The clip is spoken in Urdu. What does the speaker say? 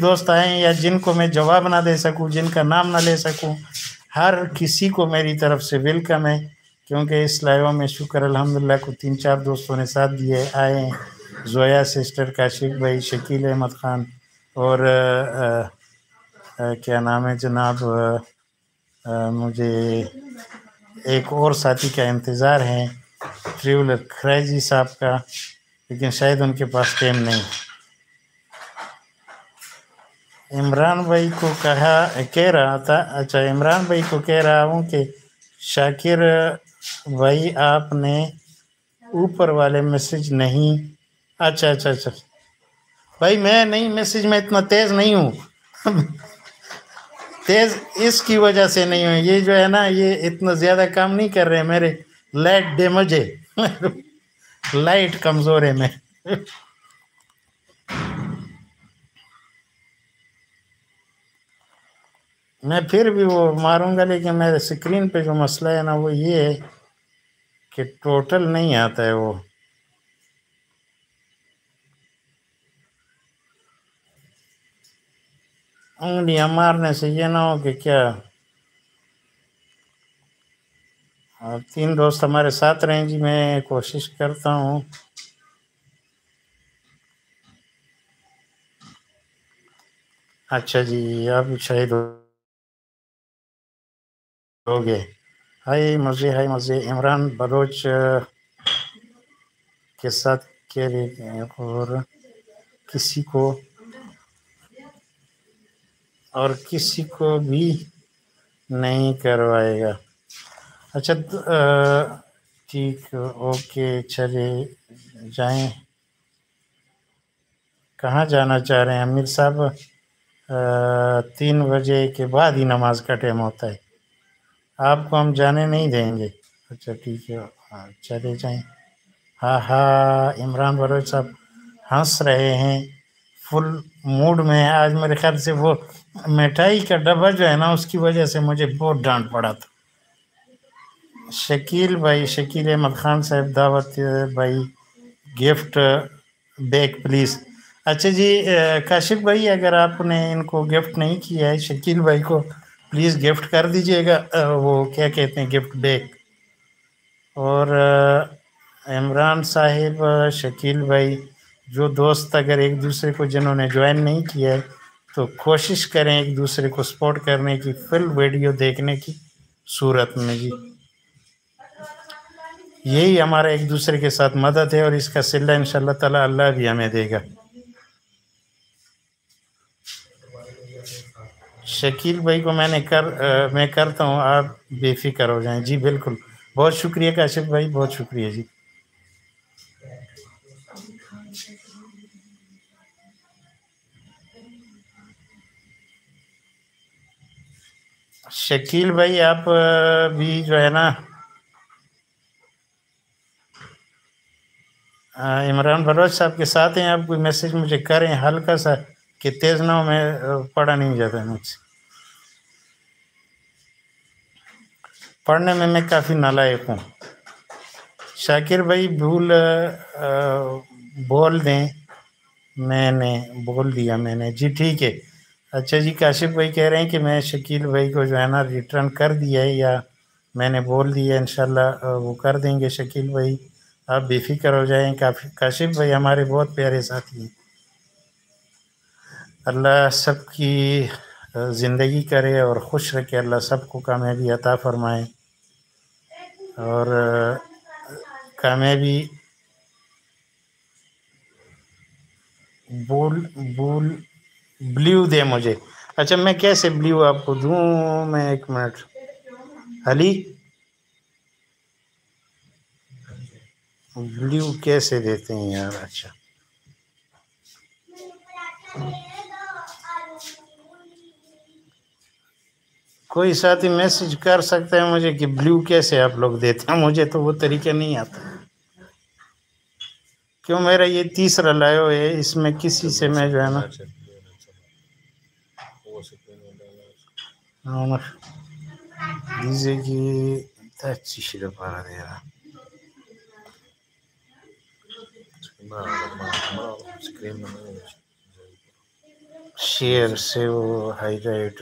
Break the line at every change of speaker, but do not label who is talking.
دوست آئیں یا جن کو میں جواب نہ دے سکوں، جن کا نام نہ لے سکوں، ہر کسی کو میری طرف سے ویلکم ہے، کیونکہ اس لائیو میں شکر الحمدللہ کو 3-4 دوستوں نے ساتھ دیے آئے ہیں، زویا سسٹر، کاشف بھائی، شکیل احمد خان، اور کیا نام ہے جناب، مجھے ایک اور ساتھی کا انتظار ہے، ٹریولر خریجی صاحب کا، لیکن شاید ان کے پاس ٹائم نہیں۔ عمران بھائی کو کہہ رہا تھا، اچھا عمران بھائی کو کہہ رہا ہوں کہ شاکر بھائی آپ نے اوپر والے میسج نہیں، اچھا بھائی میں نہیں، میسج میں اتنا تیز نہیں ہوں تیز اس کی وجہ سے نہیں ہوں، یہ جو ہے نا یہ اتنا زیادہ کام نہیں کر رہے، میرے لائٹ ڈیمیج ہے لائٹ کمزور ہے میں پھر بھی وہ ماروں گا، لیکن میرے اسکرین پہ جو مسئلہ ہے نا وہ یہ ہے کہ ٹوٹل نہیں آتا ہے، وہ انگلیاں مارنے سے یہ نہ ہو کہ کیا 3 دوست ہمارے ساتھ رہیں جی، میں کوشش کرتا ہوں۔ اچھا جی آپ شاہد ہو گئے، ہائی مزے عمران بلوچ کے ساتھ کہہ رہے ہیں اور کسی کو بھی نہیں کروائے گا۔ اچھا ٹھیک، اوکے چلے جائیں، کہاں جانا چاہ رہے ہیں امیر صاحب؟ 3 بجے کے بعد ہی نماز کا ٹائم ہوتا ہے، آپ کو ہم جانے نہیں دیں گے۔ اچھا ٹھیک ہے، چلے جائیں۔ ہاں عمران بلوچ صاحب ہنس رہے ہیں، فل موڈ میں ہے آج، میرے خیال سے وہ مٹھائی کا ڈبہ جو ہے نا اس کی وجہ سے مجھے بہت ڈانٹ پڑا تھا۔ شکیل بھائی، شکیل احمد خان صاحب دعوت بھائی، گفٹ بیک پلیز۔ اچھا جی کاشف بھائی اگر آپ نے ان کو گفٹ نہیں کیا ہے، شکیل بھائی کو پلیز گفٹ کر دیجئے گا، وہ کیا کہتے ہیں گفٹ بیک۔ اور عمران صاحب، شکیل بھائی، جو دوست اگر ایک دوسرے کو جنہوں نے جوائن نہیں کیا ہے تو کوشش کریں ایک دوسرے کو سپورٹ کرنے کی، فل ویڈیو دیکھنے کی صورت میں جی، یہی ہمارا ایک دوسرے کے ساتھ مدد ہے، اور اس کا صلہ انشاءاللہ تعالی اللہ بھی ہمیں دے گا۔ شکیل بھائی کو میں کرتا ہوں، آپ بے فکر ہو جائیں جی، بالکل، بہت شکریہ کاشف بھائی، بہت شکریہ جی۔ شکیل بھائی آپ بھی جو ہے نا عمران بلوچ صاحب کے ساتھ ہیں، آپ کوئی میسج مجھے کریں ہلکا سا کہ تیز نہ ہو، میں پڑھا نہیں جاتا ہے مجھ سے، پڑھنے میں کافی نالائق ہوں۔ شاکر بھائی بول دیں، میں نے بول دیا میں نے جی، ٹھیک ہے۔ اچھا جی کاشف بھائی کہہ رہے ہیں کہ میں شکیل بھائی کو جو ہے نا ریٹرن کر دیا ہے، یا میں نے بول دیا، انشاءاللہ وہ کر دیں گے شکیل بھائی، آپ بے فکر ہو جائیں۔ کاشف بھائی ہمارے بہت پیارے ساتھی ہیں، اللہ سب کی زندگی کرے اور خوش رکھے، اللہ سب کو کامیابی عطا فرمائے، اور کامیابی بلیو دے مجھے۔ اچھا میں کیسے بلیو آپ کو دوں؟ میں 1 منٹ، علی بلیو کیسے دیتے ہیں یار؟ اچھا کوئی ساتھی میسج کر سکتا ہے مجھے کہ بلیو کیسے آپ لوگ دیتے ہیں؟ مجھے تو وہ طریقہ نہیں آتا، کیوں میرا یہ تیسرا لائیو ہے، اس میں کسی سے میں جو ہے نا دیزے کی تاچی شیرہ پارا دے رہا شیئر سے وہ ہائی رائٹ